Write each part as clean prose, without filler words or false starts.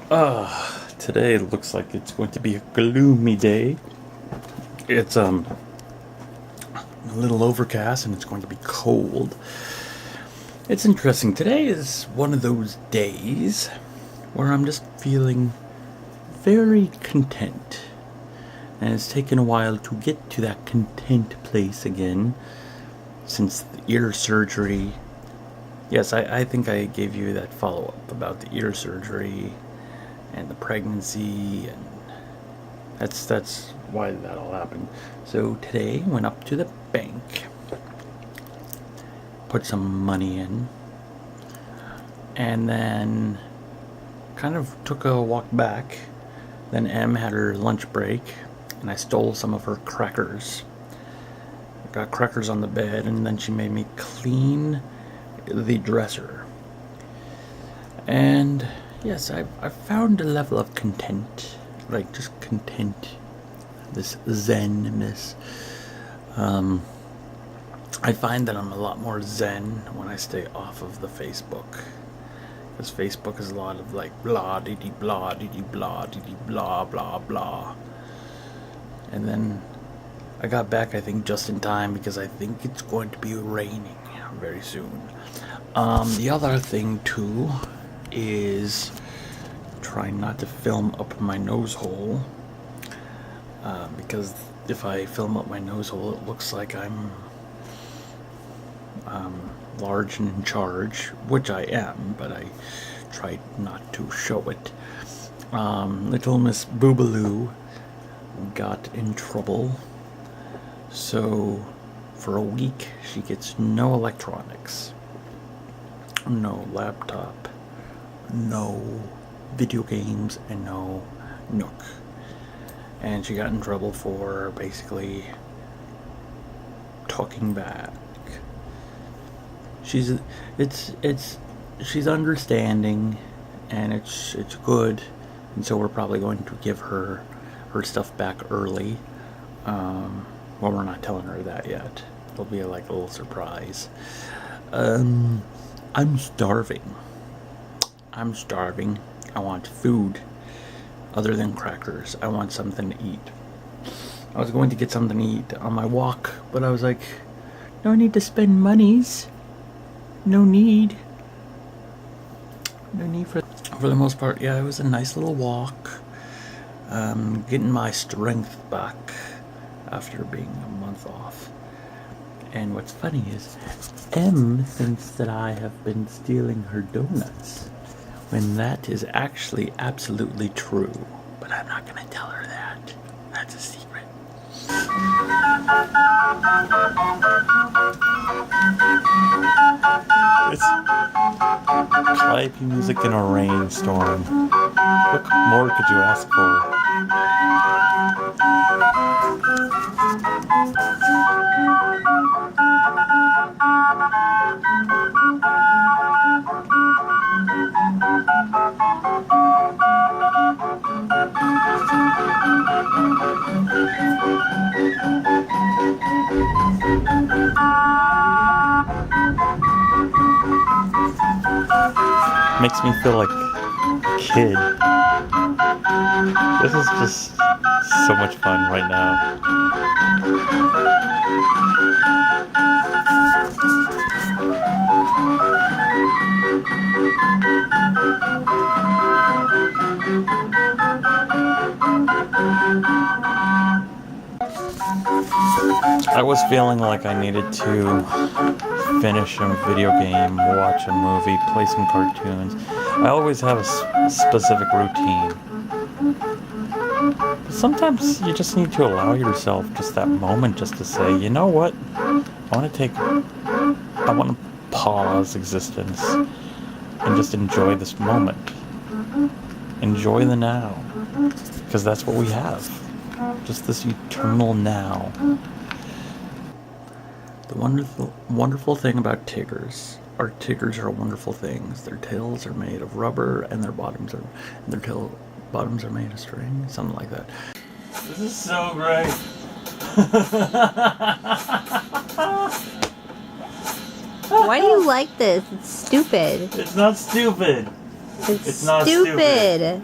Today looks like it's going to be a gloomy day. It's a little overcast and it's going to be cold. It's interesting. Today is one of those days where I'm just feeling very content. And it's taken a while to get to that content place again since the ear surgery. Yes, I think I gave you that follow-up about the ear surgery and the pregnancy, and that's why that all happened. So today went up to the bank, put some money in, and then kind of took a walk back. Then Em had her lunch break, and I stole some of her crackers. I got crackers on the bed, and then she made me clean the dresser. And yes, I found a level of content, like just content, this zen-ness. I find that I'm a lot more zen when I stay off of the Facebook, because Facebook is a lot of like blah dee dee blah dee dee blah dee dee blah blah blah. And then I got back, I think, just in time, because I think it's going to be raining very soon. The other thing too is trying not to film up my nose hole, because if I film up my nose hole, it looks like I'm large and in charge, which I am, but I try not to show it. Little Miss Boobaloo got in trouble, so for a week she gets no electronics, no laptop, no video games, and no Nook. And she got in trouble for basically talking back. She's understanding, and it's good, and so we're probably going to give her stuff back early. Well, we're not telling her that yet. It'll be like a little surprise. I'm starving. I want food other than crackers. I want something to eat. I was going to get something to eat on my walk, but I was like, no need to spend monies. No need for the most part. Yeah, it was a nice little walk. Getting my strength back after being a month off. And what's funny is Em thinks that I have been stealing her donuts, when that is actually absolutely true. But I'm not going to tell her that. That's a secret. It's clappy music in a rainstorm. What more could you ask for? Makes me feel like a kid. This is just so much fun right now. I was feeling like I needed to finish a video game, watch a movie, play some cartoons. I always have a specific routine. But sometimes you just need to allow yourself just that moment just to say, you know what? I want to pause existence and just enjoy this moment. Enjoy the now. Because that's what we have. Just this eternal now. The wonderful thing about tigers are wonderful things. Their tails are made of rubber, and their bottoms are made of string, something like that. This is so great. Why do you like this? It's stupid. It's not stupid. It's not stupid.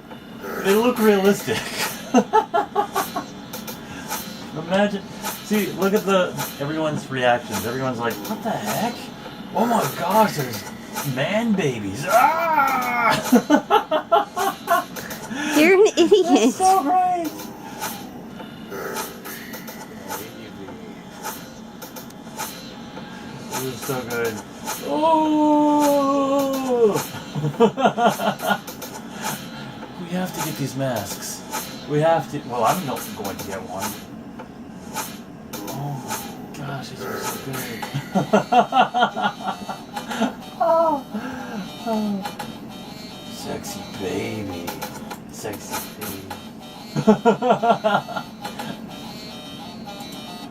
They look realistic. Imagine. See, look at everyone's reactions. Everyone's like, "What the heck? Oh my gosh, there's man babies!" Ah! You're an That's idiot. so great. This is so good. Oh! We have to get these masks. We have to. Well, I'm not going to get one. Oh my gosh, these are so good. Oh. Sexy baby. Sexy baby.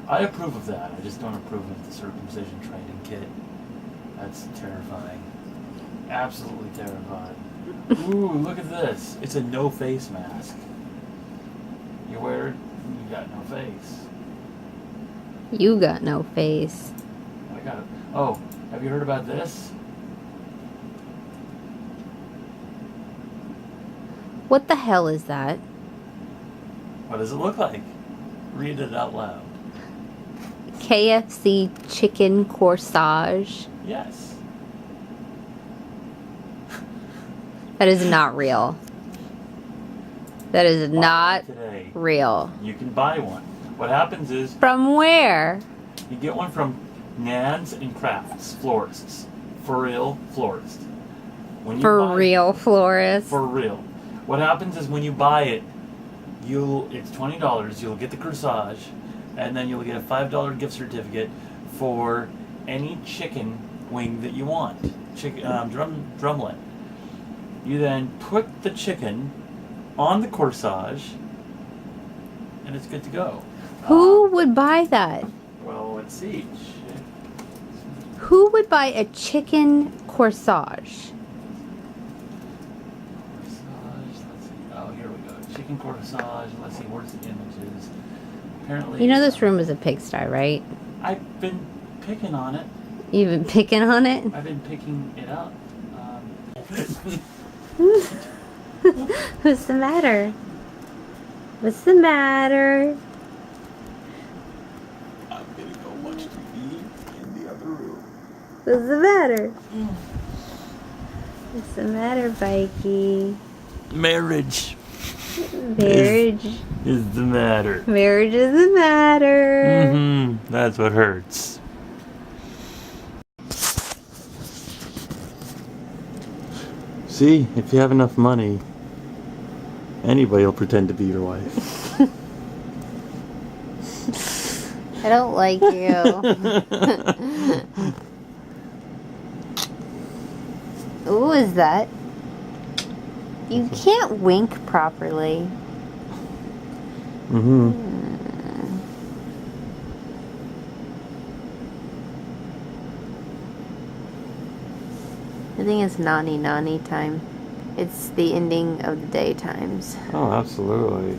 I approve of that. I just don't approve of the circumcision training kit. That's terrifying. Absolutely terrifying. Ooh, look at this. It's a no face mask. You wear it, you got no face. You got no face. I got it. Oh, have you heard about this? What the hell is that? What does it look like? Read it out loud. KFC chicken corsage. Yes. That is not real. That is Buy not it today. real. You can buy one. What happens is From where? you get one from Nan's and Crafts florists. For real florist. When you For buy- real, florist. For real. What happens is when you buy it, it's $20. You'll get the corsage, and then you'll get a $5 gift certificate for any chicken wing that you want. Drumlet. You then put the chicken on the corsage, and it's good to go. Who would buy that? Well, let's see. Who would buy a chicken corsage? Corsage. Let's see. Oh, here we go. Chicken corsage. Let's see. Where's the images? Apparently. You know this room is a pigsty, right? I've been picking on it. You've been picking on it? I've been picking it up. What's the matter? What's the matter? I'm gonna go watch TV in the other room. What's the matter? What's the matter, Vikey? Marriage Marriage. is the matter. Marriage is the matter. That's what hurts. See, if you have enough money, anybody will pretend to be your wife. I don't like you. Who is that? You can't wink properly. I think it's nani time. It's the ending of the day times. Oh, absolutely.